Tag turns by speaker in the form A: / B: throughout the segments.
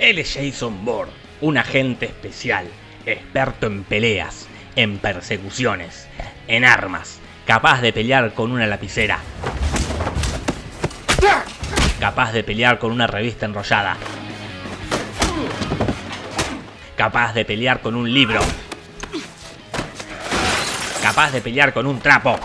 A: Él es Jason Bourne, un agente especial, experto en peleas, en persecuciones, en armas, capaz de pelear con una lapicera, capaz de pelear con una revista enrollada, capaz de pelear con un libro, capaz de pelear con un trapo,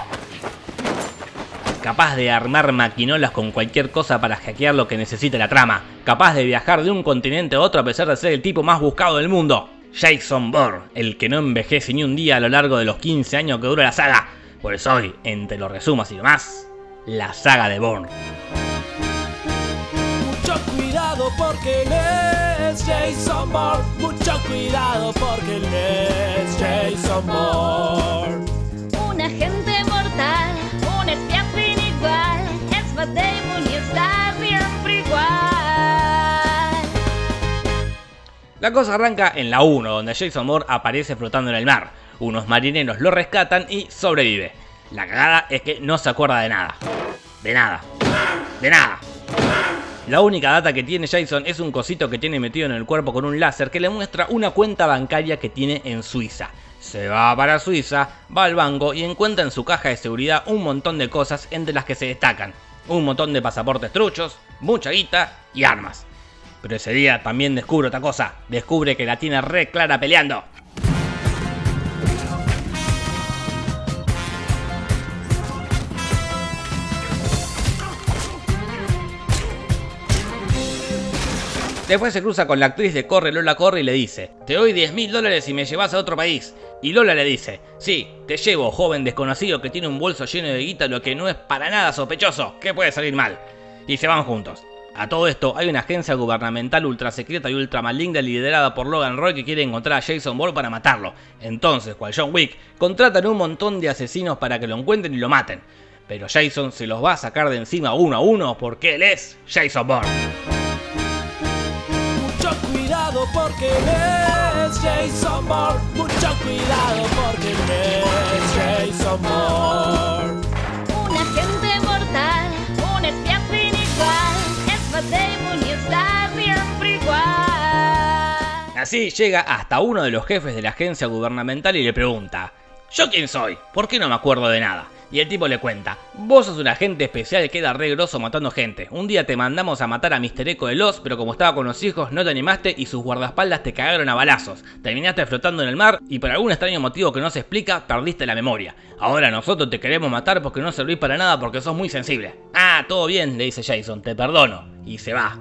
A: capaz de armar maquinolas con cualquier cosa para hackear lo que necesite la trama, capaz de viajar de un continente a otro a pesar de ser el tipo más buscado del mundo. Jason Bourne, el que no envejece ni un día a lo largo de los 15 años que dura la saga. Por eso hoy, entre los resumos y demás, la saga de Bourne.
B: Mucho cuidado porque él es Jason Bourne. Mucho cuidado porque él es Jason Bourne.
C: Un agente mortal, un espía sin igual. Es Matt Damon y está siempre igual.
A: La cosa arranca en la 1, donde Jason Bourne aparece flotando en el mar. Unos marineros lo rescatan y sobrevive. La cagada es que no se acuerda de nada. De nada. De nada. La única data que tiene Jason es un cosito que tiene metido en el cuerpo con un láser que le muestra una cuenta bancaria que tiene en Suiza. Se va para Suiza, va al banco y encuentra en su caja de seguridad un montón de cosas entre las que se destacan. Un montón de pasaportes truchos, mucha guita y armas. Pero ese día también descubre otra cosa. Descubre que la tiene re clara peleando. Después se cruza con la actriz de Corre Lola Corre y le dice: te doy $10.000 si me llevas a otro país. Y Lola le dice: sí, te llevo, joven desconocido que tiene un bolso lleno de guita, lo que no es para nada sospechoso. ¿Qué puede salir mal? Y se van juntos. A todo esto hay una agencia gubernamental ultra secreta y ultra maligna liderada por Logan Roy que quiere encontrar a Jason Bourne para matarlo. Entonces, cual John Wick, contratan un montón de asesinos para que lo encuentren y lo maten. Pero Jason se los va a sacar de encima uno a uno porque él es Jason Bourne.
B: Mucho cuidado porque él es Jason Bourne. Mucho cuidado porque él es Jason Bourne.
C: Un agente mortal, un espía sin igual. Es Matt Damon y está siempre igual.
A: Así llega hasta uno de los jefes de la agencia gubernamental y le pregunta: ¿yo quién soy? ¿Por qué no me acuerdo de nada? Y el tipo le cuenta: vos sos un agente especial que era re groso matando gente. Un día te mandamos a matar a Mr. Echo de Lost, pero como estaba con los hijos no te animaste y sus guardaespaldas te cagaron a balazos. Terminaste flotando en el mar y por algún extraño motivo que no se explica, perdiste la memoria. Ahora nosotros te queremos matar porque no servís para nada porque sos muy sensible. Ah, todo bien, le dice Jason, te perdono. Y se va.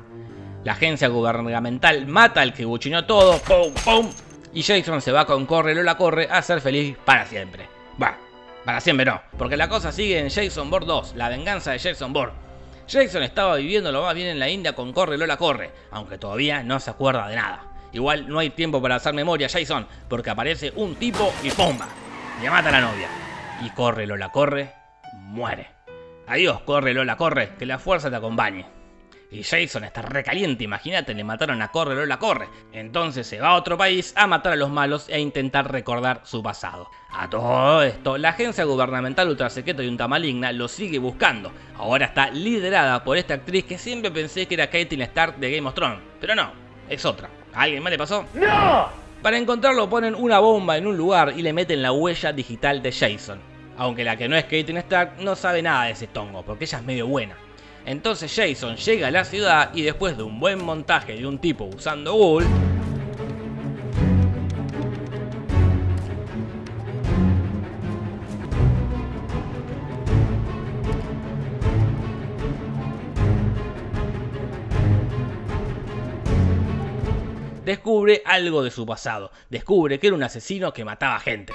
A: La agencia gubernamental mata al que buchinó todo, ¡pum, pum! Y Jason se va con Corre Lola Corre a ser feliz para siempre. Va. Para siempre no, porque la cosa sigue en Jason Bourne 2, la venganza de Jason Bourne. Jason estaba viviendo lo más bien en la India con Corre Lola Corre, aunque todavía no se acuerda de nada. Igual no hay tiempo para hacer memoria, Jason, porque aparece un tipo y ¡pumba! Le mata a la novia. Y Corre Lola Corre muere. Adiós, Corre Lola Corre, que la fuerza te acompañe. Y Jason está recaliente, imagínate, le mataron a Corre Lola Corre. Entonces se va a otro país a matar a los malos e intentar recordar su pasado. A todo esto, la agencia gubernamental ultrasecreta y ultra maligna lo sigue buscando. Ahora está liderada por esta actriz que siempre pensé que era Catelyn Stark de Game of Thrones. Pero no, es otra. ¿A alguien más le pasó? ¡No! Para encontrarlo ponen una bomba en un lugar y le meten la huella digital de Jason. Aunque la que no es Catelyn Stark no sabe nada de ese tongo, porque ella es medio buena. Entonces Jason llega a la ciudad y después de un buen montaje de un tipo usando Google, descubre algo de su pasado. Descubre que era un asesino que mataba gente.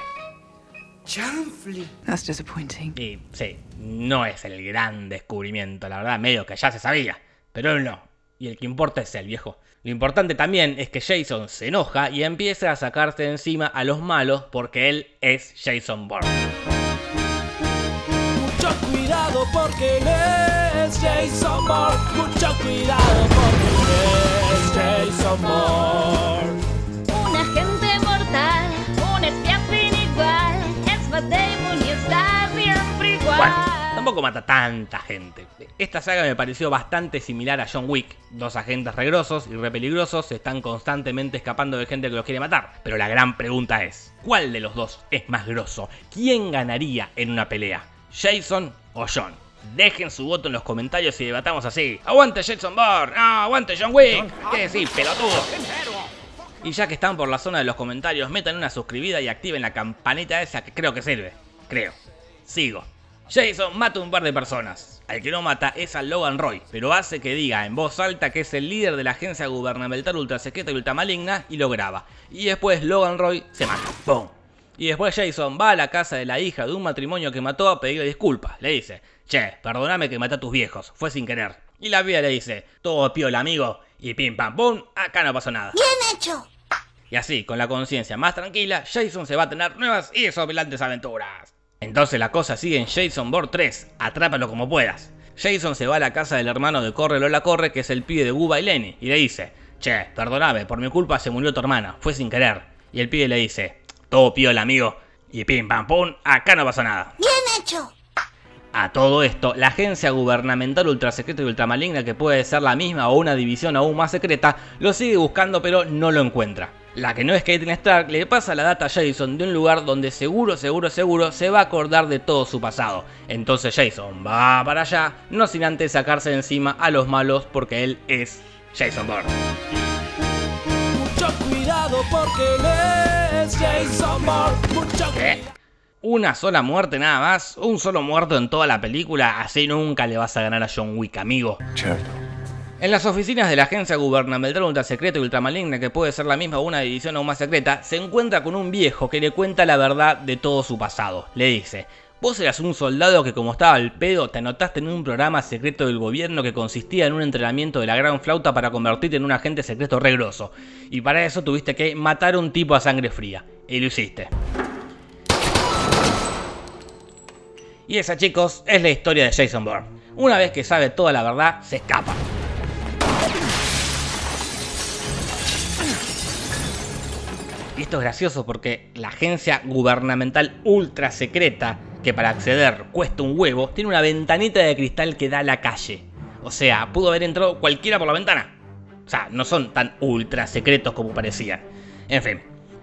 D: That's disappointing.
A: Y sí, no es el gran descubrimiento, la verdad, medio que ya se sabía. Pero él no. Y el que importa es el viejo. Lo importante también es que Jason se enoja y empieza a sacarse de encima a los malos porque él es Jason Bourne.
B: Mucho cuidado porque él es Jason Bourne. Mucho cuidado porque él es Jason Bourne.
C: Un agente mortal, un espía sin igual. Es Matt Damon y está siempre igual.
A: Bueno, tampoco mata tanta gente. Esta saga me pareció bastante similar a John Wick. Dos agentes regrosos y re peligrosos están constantemente escapando de gente que los quiere matar. Pero la gran pregunta es, ¿cuál de los dos es más grosso? ¿Quién ganaría en una pelea? ¿Jason o John? Dejen su voto en los comentarios y debatamos así. ¡Aguante Jason Bourne! ¡No, aguante John Wick! ¿Qué decís, pelotudo? Y ya que están por la zona de los comentarios, metan una suscribida y activen la campanita esa que creo que sirve. Creo. Sigo. Jason mata un par de personas. Al que no mata es a Logan Roy, pero hace que diga en voz alta que es el líder de la agencia gubernamental ultrasecreta y ultramaligna y lo graba. Y después Logan Roy se mata. ¡Pum! Y después Jason va a la casa de la hija de un matrimonio que mató a pedirle disculpas. Le dice, che, perdóname que maté a tus viejos, fue sin querer. Y la piba le dice, todo piola amigo, y pim pam pum, acá no pasó nada.
D: ¡Bien hecho!
A: Y así, con la conciencia más tranquila, Jason se va a tener nuevas y desopilantes aventuras. Entonces la cosa sigue en Jason Bourne 3, atrápalo como puedas. Jason se va a la casa del hermano de Corre Lola Corre, que es el pibe de Bubba y Lenny, y le dice, che, perdóname, por mi culpa se murió tu hermana, fue sin querer. Y el pibe le dice, todo piola amigo, y pim pam pum, acá no pasa nada.
D: ¡Bien hecho!
A: A todo esto, la agencia gubernamental ultrasecreta y ultramaligna, que puede ser la misma o una división aún más secreta, lo sigue buscando pero no lo encuentra. La que no es Caitlin Stark le pasa la data a Jason de un lugar donde seguro se va a acordar de todo su pasado. Entonces Jason va para allá, no sin antes sacarse de encima a los malos porque él es Jason Bourne.
B: Mucho cuidado porque él es Jason Bourne. Mucho
A: ¿Qué? Una sola muerte nada más, un solo muerto en toda la película, así nunca le vas a ganar a John Wick, amigo.
E: Cierto.
A: En las oficinas de la agencia gubernamental ultrasecreta y ultramaligna, que puede ser la misma o una división aún más secreta, se encuentra con un viejo que le cuenta la verdad de todo su pasado. Le dice, vos eras un soldado que como estaba al pedo te anotaste en un programa secreto del gobierno que consistía en un entrenamiento de la gran flauta para convertirte en un agente secreto re grosso. Y para eso tuviste que matar a un tipo a sangre fría. Y lo hiciste. Y esa, chicos, es la historia de Jason Bourne. Una vez que sabe toda la verdad, se escapa. Y esto es gracioso porque la agencia gubernamental ultra secreta, que para acceder cuesta un huevo, tiene una ventanita de cristal que da a la calle. O sea, pudo haber entrado cualquiera por la ventana. O sea, no son tan ultra secretos como parecían. En fin.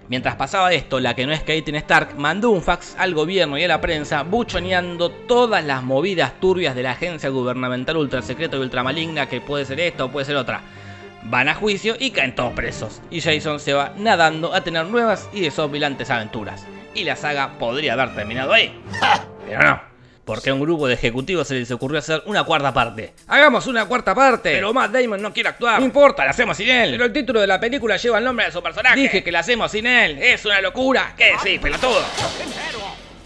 A: Mientras pasaba esto, la que no es Caitlin Stark mandó un fax al gobierno y a la prensa buchoneando todas las movidas turbias de la agencia gubernamental ultrasecreta y ultramaligna, que puede ser esta o puede ser otra. Van a juicio y caen todos presos, y Jason se va nadando a tener nuevas y desopilantes aventuras. Y la saga podría haber terminado ahí, pero no, porque a un grupo de ejecutivos se les ocurrió hacer una cuarta parte. ¡Hagamos una cuarta parte! Pero Matt Damon no quiere actuar. No importa, la hacemos sin él. Pero el título de la película lleva el nombre de su personaje. Dije que la hacemos sin él. Es una locura. ¿Qué decís, pelotudo?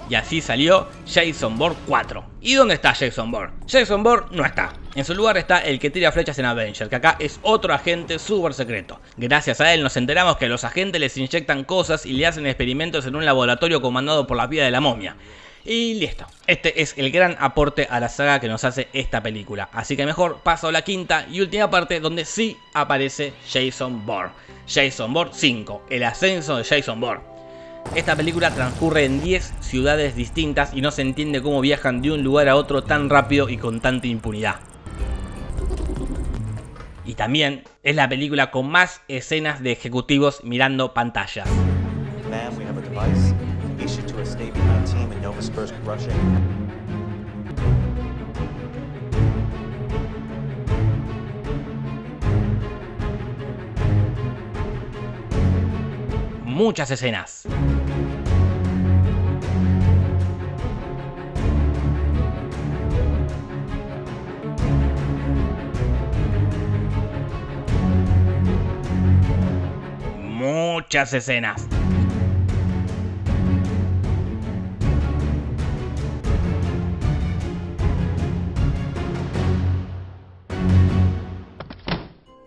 A: Y así salió Jason Bourne 4. ¿Y dónde está Jason Bourne? Jason Bourne no está. En su lugar está el que tira flechas en Avenger, que acá es otro agente súper secreto. Gracias a él nos enteramos que a los agentes les inyectan cosas y le hacen experimentos en un laboratorio comandado por la piba de la momia. Y listo. Este es el gran aporte a la saga que nos hace esta película. Así que mejor paso a la quinta y última parte donde sí aparece Jason Bourne. Jason Bourne 5, el ascenso de Jason Bourne. Esta película transcurre en 10 ciudades distintas y no se entiende cómo viajan de un lugar a otro tan rápido y con tanta impunidad. Y también es la película con más escenas de ejecutivos mirando pantallas.
E: Ma'am, we have a device issued to a state behind team in Novosibirsk, Russia.
A: Muchas escenas. Muchas escenas.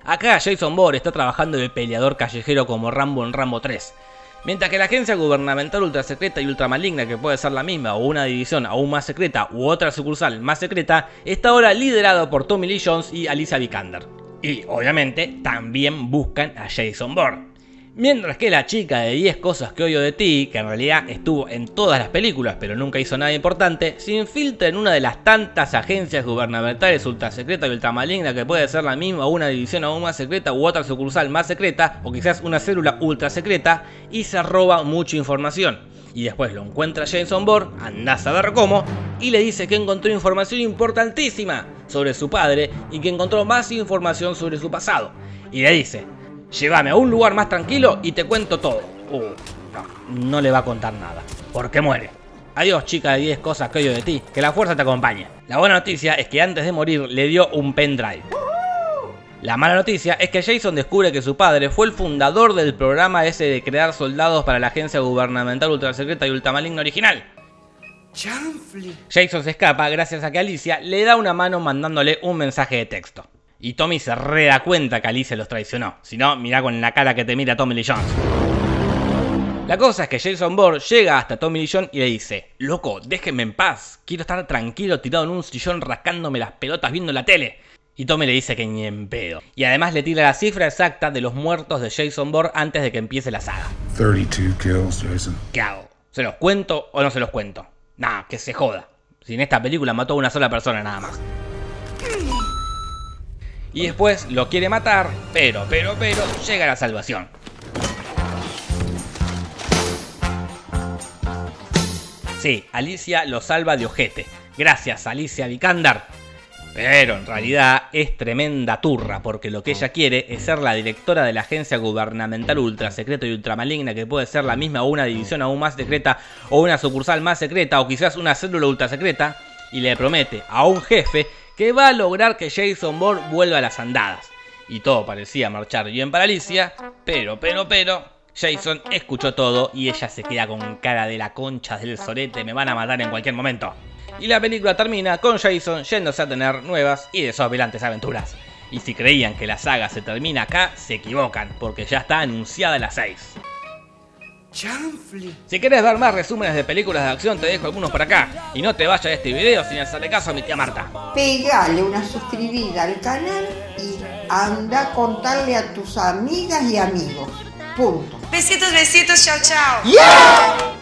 A: Acá Jason Bourne está trabajando de peleador callejero como Rambo en Rambo 3. Mientras que la agencia gubernamental ultrasecreta y ultramaligna, que puede ser la misma o una división aún más secreta u otra sucursal más secreta, está ahora liderado por Tommy Lee Jones y Alicia Vikander. Y obviamente también buscan a Jason Bourne. Mientras que la chica de 10 cosas que odio de ti, que en realidad estuvo en todas las películas pero nunca hizo nada importante, se infiltra en una de las tantas agencias gubernamentales ultra secreta y ultramaligna que puede ser la misma o una división aún más secreta u otra sucursal más secreta o quizás una célula ultra secreta y se roba mucha información. Y después lo encuentra Jason Bourne, andás a ver cómo, y le dice que encontró información importantísima sobre su padre y que encontró más información sobre su pasado. Y le dice: llévame a un lugar más tranquilo y te cuento todo. No le va a contar nada, porque muere. Adiós, chica de 10 cosas que odio de ti, que la fuerza te acompañe. La buena noticia es que antes de morir le dio un pendrive. La mala noticia es que Jason descubre que su padre fue el fundador del programa ese de crear soldados para la agencia gubernamental ultrasecreta y ultramaligna original. Jason se escapa gracias a que Alicia le da una mano mandándole un mensaje de texto. Y Tommy se da cuenta que Alicia los traicionó. Si no, mirá con la cara que te mira Tommy Lee Jones. La cosa es que Jason Bourne llega hasta Tommy Lee Jones y le dice: loco, déjenme en paz. Quiero estar tranquilo tirado en un sillón rascándome las pelotas viendo la tele. Y Tommy le dice que ni en pedo. Y además le tira la cifra exacta de los muertos de Jason Bourne antes de que empiece la saga.
D: 32 kills, Jason.
A: ¿Qué hago? ¿Se los cuento o no se los cuento? Nah, que se joda. Si en esta película mató a una sola persona nada más. Y después lo quiere matar, pero llega la salvación. Sí, Alicia lo salva de ojete. Gracias, Alicia Vikander. Pero en realidad es tremenda turra, porque lo que ella quiere es ser la directora de la agencia gubernamental ultra secreta y ultramaligna, que puede ser la misma o una división aún más secreta, o una sucursal más secreta, o quizás una célula ultra secreta, y le promete a un jefe que va a lograr que Jason Bourne vuelva a las andadas. Y todo parecía marchar bien para Alicia, pero, Jason escuchó todo y ella se queda con cara de la concha del sorete, me van a matar en cualquier momento. Y la película termina con Jason yéndose a tener nuevas y desopilantes aventuras. Y si creían que la saga se termina acá, se equivocan, porque ya está anunciada la 6. Si querés ver más resúmenes de películas de acción, te dejo algunos por acá. Y no te vayas de este video sin hacerle caso a mi tía Marta.
F: Pegale una suscribida al canal y anda a contarle a tus amigas y amigos. Punto.
G: Besitos, besitos, chao, chao.
F: ¡Yeah!